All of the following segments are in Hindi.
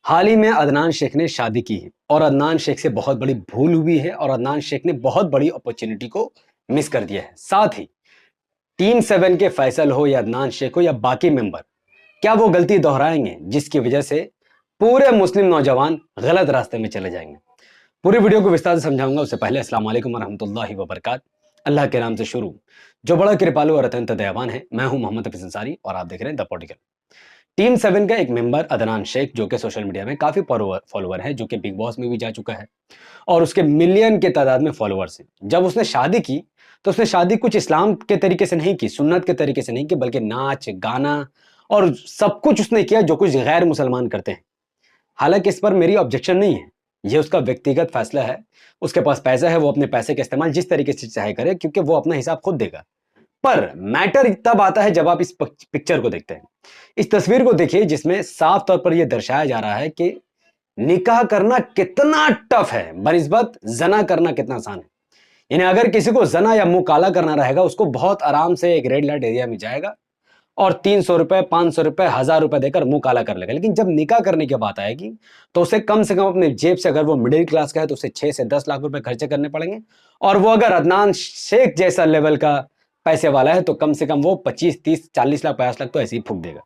हाल ही में अदनान शेख ने शादी की है और अदनान शेख से बहुत बड़ी भूल हुई है और अदनान शेख ने बहुत बड़ी अपॉर्चुनिटी को मिस कर दिया है। साथ ही टीम 7 के फैसल हो या अदनान शेख हो या बाकी मेंबर, क्या वो गलती दोहराएंगे जिसकी वजह से पूरे मुस्लिम नौजवान गलत रास्ते में चले जाएंगे। पूरी वीडियो को विस्तार से समझाऊंगा। उससे पहले अस्सलाम वालेकुम वरहमतुल्लाहि वबरकात। अल्लाह के नाम से शुरू, जो बड़ा कृपालु और अत्यंत दयावान है। मैं हूं मोहम्मद हफीज अंसारी और आप देख रहे हैं द पॉलिटिकल। टीम 7 का एक मेंबर अदनान शेख, जो कि सोशल मीडिया में काफी फॉलोवर है, जो कि बिग बॉस में भी जा चुका है और उसके मिलियन के तादाद में फॉलोअर्स हैं। जब उसने शादी की तो उसने शादी कुछ इस्लाम के तरीके से नहीं की, सुन्नत के तरीके से नहीं की, बल्कि नाच गाना और सब कुछ उसने किया जो कुछ गैर मुसलमान करते हैं। हालांकि इस पर मेरी ऑब्जेक्शन नहीं है, यह उसका व्यक्तिगत फैसला है। उसके पास पैसा है, वो अपने पैसे का इस्तेमाल जिस तरीके से चाहे करे, क्योंकि वो अपना हिसाब खुद देगा। पर मैटर तब आता है जब आप इस पिक्चर को देखते हैं, इस तस्वीर को देखिए, जिसमें साफ तौर पर यह दर्शाया जा रहा है कि निकाह करना कितना टफ है बनिस्बत जना करना कितना आसान है। यानी अगर किसी को जना या मुंह काला करना रहेगा, उसको बहुत आराम से एक रेड लाइट एरिया में जाएगा और 300 रुपए, 500 रुपए, 1000 रुपए देकर मुंह काला कर लेगा। लेकिन जब निकाह करने की बात आएगी तो उसे कम से कम अपने जेब से, अगर वो मिडिल क्लास का है तो उसे 6 से 10 लाख रुपए खर्चे करने पड़ेंगे, और वो अगर अदनान शेख जैसा लेवल का पैसे वाला है तो कम से कम वो 25, 30, 40 लाख, 50 लाख तो ऐसे ही फूक देगा।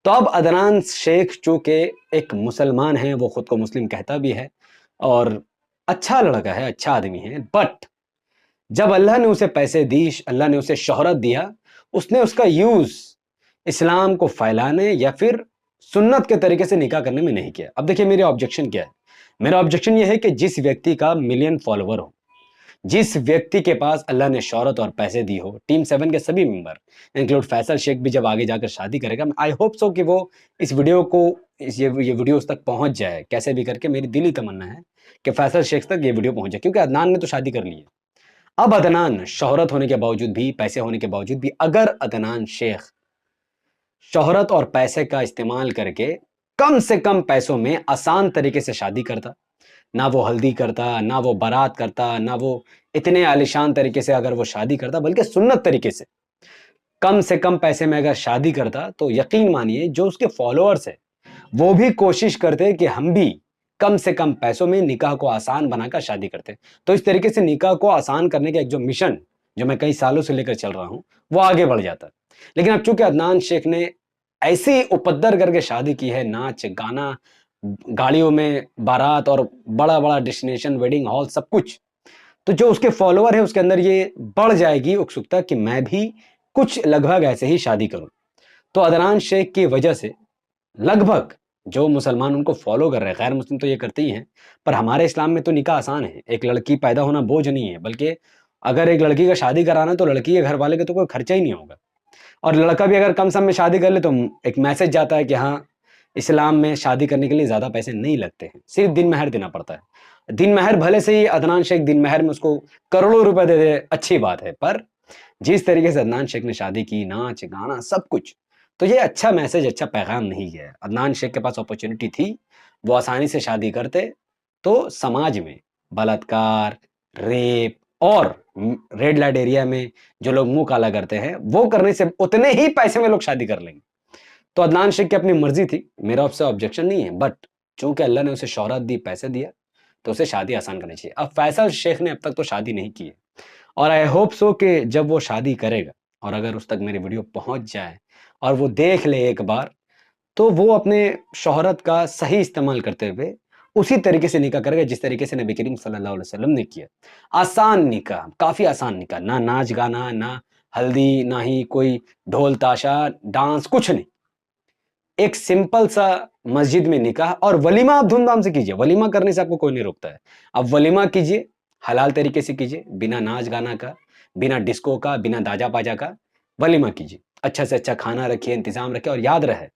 तो अब अदनान शेख चूंकि एक मुसलमान है, वो खुद को मुस्लिम कहता भी है और अच्छा लड़का है, अच्छा आदमी है, बट जब अल्लाह ने उसे पैसे दी, अल्लाह ने उसे शोहरत दिया, उसने उसका यूज इस्लाम को फैलाने या फिर सुन्नत के तरीके से निकाह करने में नहीं किया। अब देखिए मेरी ऑब्जेक्शन क्या है। मेरा ऑब्जेक्शन यह है कि जिस व्यक्ति का मिलियन फॉलोवर हो, जिस व्यक्ति के पास अल्लाह ने शौहरत और पैसे दी हो, टीम 7 के सभी मेंबर इंक्लूड फैसल शेख भी जब आगे जाकर शादी करेगा, आई होप सो कि वो इस वीडियो को, ये वीडियो उस तक पहुंच जाए कैसे भी करके। मेरी दिली तमन्ना है कि फैसल शेख तक ये वीडियो पहुंच जाए, क्योंकि अदनान ने तो शादी कर ली है। अब अदनान शौहरत होने के बावजूद भी, पैसे होने के बावजूद भी, अगर अदनान शेख शौहरत और पैसे का इस्तेमाल करके कम से कम पैसों में आसान तरीके से शादी करता, ना वो हल्दी करता, ना वो बारात करता, ना वो इतने आलिशान तरीके से अगर वो शादी करता, बल्कि सुन्नत तरीके से कम पैसे में अगर शादी करता, तो यकीन मानिए जो उसके फॉलोअर्स है वो भी कोशिश करते कि हम भी कम से कम पैसों में निकाह को आसान बनाकर शादी करते। तो इस तरीके से निकाह को आसान करने का एक जो मिशन, जो मैं कई सालों से लेकर चल रहा हूं, वो आगे बढ़ जाता। लेकिन अब चूंकि अदनान शेख ने ऐसी उपद्दर करके शादी की है, नाच गाना, गाड़ियों में बारात और बड़ा बड़ा डेस्टिनेशन, वेडिंग हॉल, सब कुछ, तो जो उसके फॉलोअर है उसके अंदर ये बढ़ जाएगी उत्सुकता कि मैं भी कुछ लगभग ऐसे ही शादी करूं। तो अदनान शेख की वजह से लगभग जो मुसलमान उनको फॉलो कर रहे हैं, गैर मुस्लिम तो ये करते ही हैं, पर हमारे इस्लाम में तो निकाह आसान है। एक लड़की पैदा होना बोझ नहीं है, बल्कि अगर एक लड़की का शादी कराना है तो लड़की के घर वाले के तो कोई खर्चा ही नहीं होगा। और लड़का भी अगर कम सम में शादी कर ले तो एक मैसेज जाता है कि हाँ, इस्लाम में शादी करने के लिए ज्यादा पैसे नहीं लगते हैं, सिर्फ दिन महर देना पड़ता है। दिन महर भले से ही अदनान शेख दिन महर में उसको करोड़ों रुपए दे दे, अच्छी बात है, पर जिस तरीके से अदनान शेख ने शादी की, नाच गाना सब कुछ, तो ये अच्छा मैसेज, अच्छा पैगाम नहीं गया। अदनान शेख के पास अपॉर्चुनिटी थी, वो आसानी से शादी करते तो समाज में बलात्कार, रेप और रेड लाइट एरिया में जो लोग मुंह काला करते हैं, वो करने से उतने ही पैसे में लोग शादी कर लेंगे। तो अदनान शेख की अपनी मर्जी थी, मेरा उससे ऑब्जेक्शन नहीं है, बट चूंकि अल्लाह ने उसे शौहरत दी, पैसे दिया, तो उसे शादी आसान करनी चाहिए। अब फैसल शेख ने अब तक तो शादी नहीं की है और आई होप सो कि जब वो शादी करेगा और अगर उस तक मेरी वीडियो पहुंच जाए और वो देख ले एक बार, तो वो अपने शौहरत का सही इस्तेमाल करते हुए उसी तरीके से निकाह करेगा जिस तरीके से नबी करीम सल्लल्लाहु अलैहि वसल्लम ने किया। आसान निकाह, काफी आसान निकाह, ना नाच गाना, ना हल्दी, ना ही कोई ढोल ताशा डांस, कुछ नहीं। एक सिंपल सा मस्जिद में निकाह, और वलीमा आप धूमधाम से कीजिए, वलीमा करने से आपको कोई नहीं रोकता है। आप वलीमा कीजिए, हलाल तरीके से कीजिए, बिना नाच गाना का, बिना डिस्को का, बिना दाजा बाजा का वलीमा कीजिए। अच्छा से अच्छा खाना रखिए, इंतजाम रखिए, और याद रहे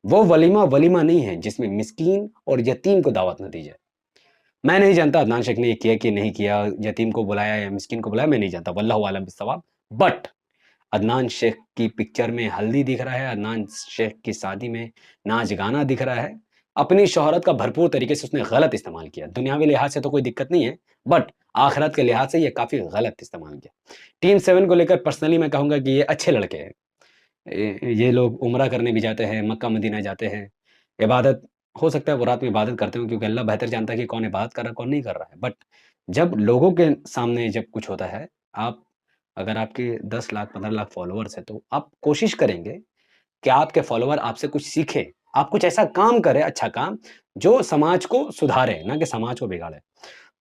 वो वलीमा वलीमा नहीं है जिसमें मिस्कीन और यतीम को दावत न दी जाए। मैं नहीं जानता अदनान शेख ने ये किया कि नहीं किया, यतीम को बुलाया या मिस्कीन को बुलाया, मैं नहीं जानता, वल्लाहु आलम बिस्सवाब। बट अदनान शेख की पिक्चर में हल्दी दिख रहा है, अदनान शेख की शादी में नाच गाना दिख रहा है। अपनी शोहरत का भरपूर तरीके से उसने गलत इस्तेमाल किया। दुनियावी लिहाज से तो कोई दिक्कत नहीं है, बट आखिरत के लिहाज से ये काफी गलत इस्तेमाल किया। टीम 7 को लेकर पर्सनली मैं कहूंगा कि ये अच्छे लड़के हैं। ये लोग उम्रा करने भी जाते हैं, मक्का मदीना जाते हैं, इबादत हो सकता है वो रात में इबादत करते हो, क्योंकि अल्लाह बेहतर जानता है कि कौन इबादत कर रहा है, कौन नहीं कर रहा है। बट जब लोगों के सामने जब कुछ होता है, आप अगर आपके 10 लाख 15 लाख फॉलोअर्स हैं, तो आप कोशिश करेंगे कि आपके फॉलोवर आपसे कुछ सीखें। आप कुछ ऐसा काम करें, अच्छा काम, जो समाज को सुधारे, ना कि समाज को बिगाड़े।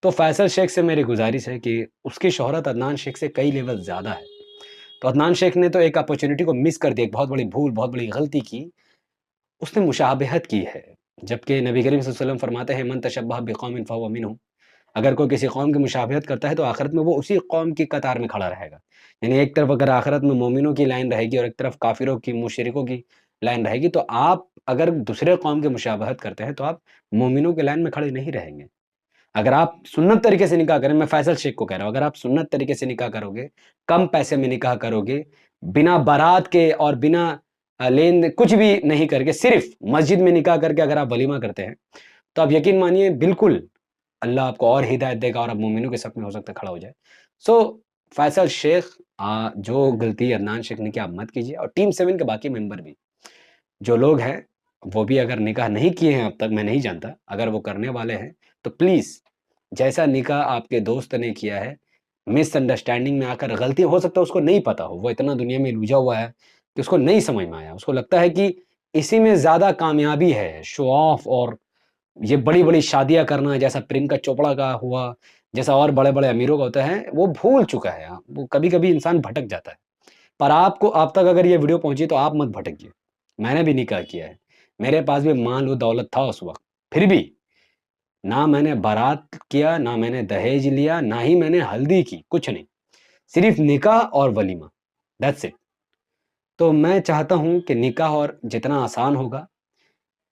तो फैसल शेख से मेरी गुज़ारिश है कि उसकी शोहरत अदनान शेख से कई लेवल ज़्यादा है। तो अदनान शेख ने तो एक अपॉर्च्युनिटी को मिस कर दिया, एक बहुत बड़ी भूल, बहुत बड़ी गलती की। उसने मुशाबहत की है, जबकि नबी करीम सल्लल्लाहु अलैहि वसल्लम फरमाते हैं, मन तशब्बह बिक़ौमिन फ़हुव मिनहुम। अगर कोई किसी कौम की मुशाबहत करता है, तो आखिरत में वो उसी कौम की कतार में खड़ा रहेगा। यानी एक तरफ अगर आखिरत में मोमिनों की लाइन रहेगी और एक तरफ काफ़िरों की, मुशरिकों की लाइन रहेगी, तो आप अगर दूसरे कौम की मुशाबहत करते हैं, तो आप मोमिनों की लाइन में खड़े नहीं रहेंगे। अगर आप सुन्नत तरीके से निकाह करें, मैं फैसल शेख को कह रहा हूँ, अगर आप सुन्नत तरीके से निकाह करोगे, कम पैसे में निकाह करोगे, बिना बारात के और बिना लेन कुछ भी नहीं करके, सिर्फ़ मस्जिद में निकाह करके अगर आप वलीमा करते हैं, तो आप यकीन मानिए बिल्कुल अल्लाह आपको और हिदायत देगा और आप मोमिनों के सफ में हो सकता है खड़ा हो जाए। सो फैसल शेख, जो गलती अदनान शेख ने की, आप मत कीजिए, और टीम 7 के बाकी मेंबर भी, जो लोग हैं, वो भी अगर निकाह नहीं किए हैं अब तक, मैं नहीं जानता, अगर वो करने वाले हैं, तो प्लीज़ जैसा निकाह आपके दोस्त ने किया है, मिसअंडरस्टैंडिंग में आकर, गलती हो सकता है उसको नहीं पता हो, वो इतना दुनिया में उलझा हुआ है कि उसको नहीं समझ में आया। उसको लगता है कि इसी में ज़्यादा कामयाबी है, शो ऑफ और ये बड़ी-बड़ी शादियाँ करना, जैसा प्रियंका चोपड़ा का हुआ, जैसा और बड़े-बड़े अमीरों का होता है, वो भूल चुका है। वो कभी-कभी इंसान भटक जाता है। पर आपको, आप तक अगर ये वीडियो पहुँची, तो आप मत भटकिए। मैंने भी निकाह किया है। मेरे पास भी माल-ओ-दौलत था उस वक़्त। फिर भी ना मैंने बारात किया, ना मैंने दहेज लिया, ना ही मैंने हल्दी की, कुछ नहीं। सिर्फ़ निकाह और वलीमा, दैट्स इट। तो मैं चाहता हूँ कि निकाह और जितना आसान होगा,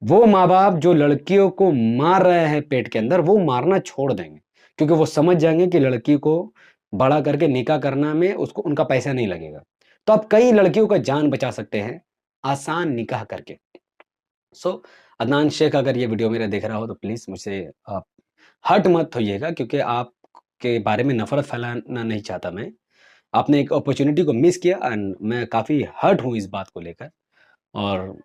वो माँ-बाप जो लड़कियों को मार रहे हैं पेट के अंदर, वो मारना छोड़ देंगे। क्योंकि वो समझ जाएँगे कि लड़की को बड़ा करके निकाह करना में उसको, उनका पैसा नहीं लगेगा। तो आप कई लड़कियों का जान बचा सकते हैं, आसान निकाह करके। सो अदनान शेख, अगर ये वीडियो मेरा देख रहा हो, तो प्लीज़ मुझसे आप हर्ट मत होइएगा, क्योंकि आपके बारे में नफ़रत फैलाना नहीं चाहता मैं। आपने एक अपॉर्च्युनिटी को मिस किया एंड मैं काफ़ी हर्ट हूँ इस बात को लेकर। और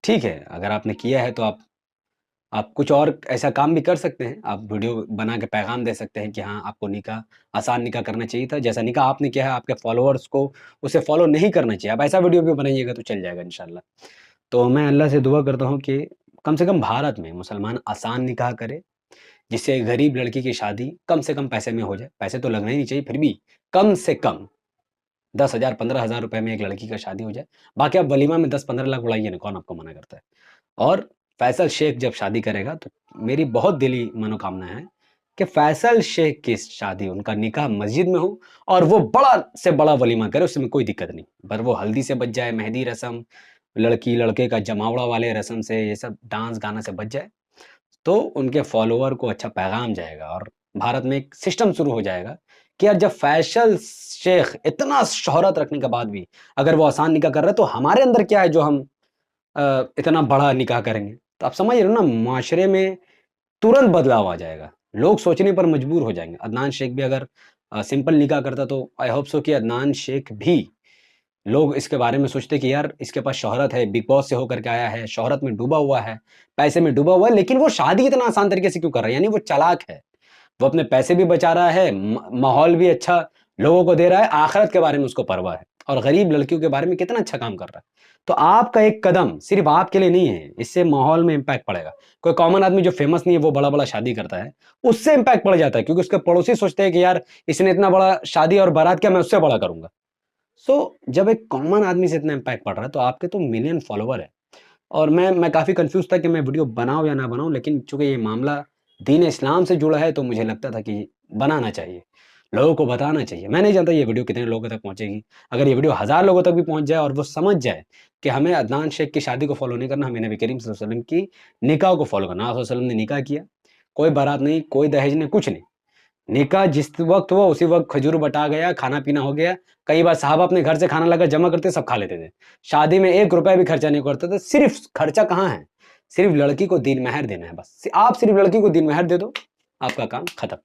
ठीक है, अगर आपने किया है, तो आप कुछ और ऐसा काम भी कर सकते हैं। आप वीडियो बना के पैगाम दे सकते हैं कि हाँ, आपको निकाह, आसान निकाह करना चाहिए था। जैसा निकाह आपने किया है, आपके फॉलोअर्स को उसे फॉलो नहीं करना चाहिए। आप ऐसा वीडियो भी बनाइएगा, तो चल जाएगा इंशाल्लाह। तो मैं अल्लाह से दुआ करता हूँ कि कम से कम भारत में मुसलमान आसान निकाह करें, जिससे गरीब लड़की की शादी कम से कम पैसे में हो जाए। पैसे तो लगना ही नहीं चाहिए, फिर भी कम से कम 10,000 15,000 रुपए में एक लड़की का शादी हो जाए। बाकी आप वलीमा में 10-15 लाख उड़ाइए ना, कौन आपको मना करता है? और फैसल शेख जब शादी करेगा, तो मेरी बहुत दिली मनोकामना है कि फैसल शेख की शादी, उनका निकाह मस्जिद में हो और वो बड़ा से बड़ा वलीमा करे, उसमें कोई दिक्कत नहीं। पर वो हल्दी से बच जाए, मेहंदी रस्म, लड़की-लड़के का जमावड़ा वाले रस्म से, ये सब डांस-गाना से बच जाए, तो उनके फॉलोवर को अच्छा पैगाम जाएगा और भारत में एक सिस्टम शुरू हो जाएगा कि यार, जब फैसल शेख इतना शोहरत रखने के बाद भी अगर वो आसान निकाह कर रहा है, तो हमारे अंदर क्या है जो हम इतना बड़ा निकाह करेंगे। तो आप समझ रहे हो ना, माशरे में तुरंत बदलाव आ जाएगा। लोग सोचने पर मजबूर हो जाएँगे। अदनान शेख भी अगर सिंपल निकाह करता, तो आई होप सो कि अदनान शेख भी, लोग इसके बारे में सोचते कि यार, इसके पास शोहरत है, बिग बॉस से होकर के आया है, शोहरत में डूबा हुआ है, पैसे में डूबा हुआ है, लेकिन वो शादी इतना आसान तरीके से क्यों कर रहा है? यानी वो चालाक है। वो अपने पैसे भी बचा रहा है, माहौल भी अच्छा लोगों को दे रहा है, आखिरत के बारे में उसको परवाह है और गरीब लड़कियों के बारे में कितना अच्छा काम कर रहा है। तो आपका एक कदम सिर्फ़ आपके लिए नहीं है, इससे माहौल में इम्पैक्ट पड़ेगा। कोई कॉमन आदमी जो फ़ेमस नहीं है, वो बड़ा-बड़ा शादी करता है, उससे इम्पैक्ट पड़ जाता है, क्योंकि उसके पड़ोसी सोचते हैं कि यार, इसने इतना बड़ा शादी और बारात किया, मैं उससे बड़ा करूँगा। सो जब एक कॉमन आदमी से इतना इम्पैक्ट पड़ रहा है, तो आपके तो मिलियन फॉलोवर हैं। और मैं काफ़ी कन्फ्यूज़ था कि मैं वीडियो बनाऊँ या ना बनाऊँ, लेकिन चूँकि ये मामला दीन इस्लाम से जुड़ा है, तो मुझे लगता था कि बनाना चाहिए, लोगों को बताना चाहिए। मैं नहीं जानता ये वीडियो कितने लोगों तक पहुँचेगी। अगर ये वीडियो 1000 लोगों तक भी पहुँच जाए और वो समझ जाए कि हमें अदनान शेख की शादी को फ़ॉलो नहीं करना, हमें नबी करीम सल्लल्लाहु अलैहि वसल्लम की निकाह को फ़ॉलो करना। आप सल्लल्लाहु अलैहि वसल्लम ने निकाह किया, कोई बारात नहीं, कोई दहेज नहीं, कुछ नहीं। निकाह जिस वक़्त हुआ, उसी वक़्त खजूर बँटा गया, खाना-पीना हो गया। कई बार साहब अपने घर से खाना लाकर जमा करते, सब खा लेते थे। शादी में ₹1 भी खर्चा नहीं करते थे। सिर्फ़ खर्चा कहाँ है? सिर्फ़ लड़की को दीन महर देना है बस। आप सिर्फ़ लड़की को दीन महर दे दो, आपका काम खत्म।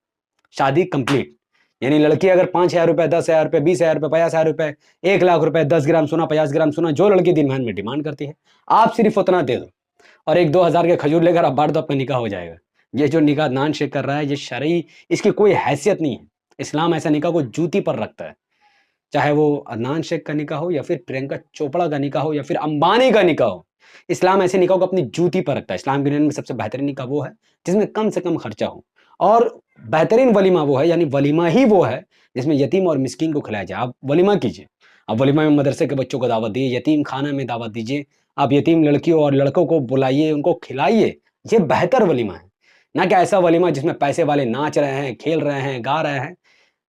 शादी कंप्लीट। यानी लड़की अगर ₹5,000 ₹10,000 ₹20,000 ₹50,000 ₹1,00,000 10 ग्राम सोना, 50 ग्राम सोना, जो लड़की दीन महर में डिमांड करती है, आप सिर्फ़ उतना दे दो। और एक 2,000 के खजूर लेकर आप बाँट दो, आपका निकाह हो जाएगा। ये जो निकाह अदनान शेख कर रहा है, ये शरई, इसकी कोई हैसियत नहीं है। इस्लाम ऐसा निकाह को जूती पर रखता है। चाहे वो अदनान शेख का निकाह हो या फिर प्रियंका चोपड़ा का निकाह हो या फिर अंबानी का निकाह हो। इस्लाम ऐसे निकाह को अपनी जूती पर रखता है। इस्लाम की दुनिया में सबसे बेहतरीन निकाह वो है जिसमें कम से कम खर्चा हो, और बेहतरीन वलीमा वो है, यानी वलीमा ही वो है जिसमें यतीम और मिस्कीन को खिलाया जाए। आप वलीमा कीजिए। आप वलीमा में मदरसे के बच्चों को दावत दिए, यतीम खाना में दावत दीजिए। आप यतीम लड़कियों और लड़कों को बुलाइए, उनको खिलाइए। ये बेहतर वलीमा है, ना कि ऐसा वलीमा जिसमें पैसे वाले नाच रहे हैं, खेल रहे हैं, गा रहे हैं।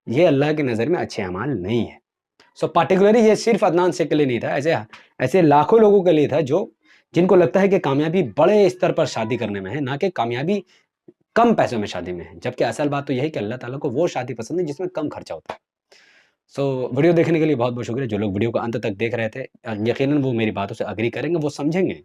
ये अल्लाह की नज़र में अच्छे अमाल नहीं है। सो पार्टिकुलरली ये सिर्फ अदनान शेख के लिए नहीं था, ऐसे ऐसे लाखों लोगों के लिए था जो जिनको लगता है कि कामयाबी बड़े स्तर पर शादी करने में है, ना कि कामयाबी कम पैसों में शादी में है। जबकि असल बात तो यही कि अल्लाह ताला को वो शादी पसंद है जिसमें कम खर्चा होता है। सो वीडियो देखने के लिए बहुत-बहुत शुक्रिया। जो लोग वीडियो को अंत तक देख रहे थे, यकीनन वो मेरी बातों से एग्री करेंगे, वो समझेंगे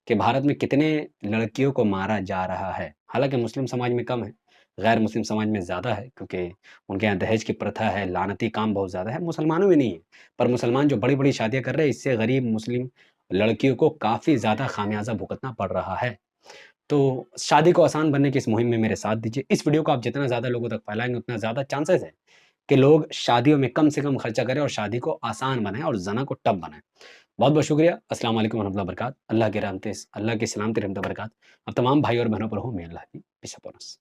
कि भारत में कितने लड़कियों को मारा जा रहा है। हालाँकि मुस्लिम समाज में कम है, गैर मुस्लिम समाज में ज़्यादा है, क्योंकि उनके यहाँ दहेज की प्रथा है, लानती काम बहुत ज़्यादा है, मुसलमानों में नहीं है। पर मुसलमान जो बड़ी-बड़ी शादियाँ कर रहे हैं, इससे गरीब मुस्लिम लड़कियों को काफ़ी ज़्यादा खामियाज़ा भुगतना पड़ रहा है। तो शादी को आसान बनने की इस मुहिम में मेरे साथ दीजिए। इस वीडियो को आप जितना ज़्यादा लोगों तक फैलाएँगे, उतना ज़्यादा चांसेज़ है कि लोग शादियों में कम से कम खर्चा करें और शादी को आसान बनाएँ और ज़ना को टफ़ बनाएँ। बहुत-बहुत शुक्रिया। अस्सलाम वालेकुम वरहमतुल्लाहि वबरकातुहू। अल्लाह की रहमतें, अल्लाह की सलामती रहमत बरकत अब तमाम भाई और बहनों पर हो। मे अल्लाह की, पीस अपॉन अस।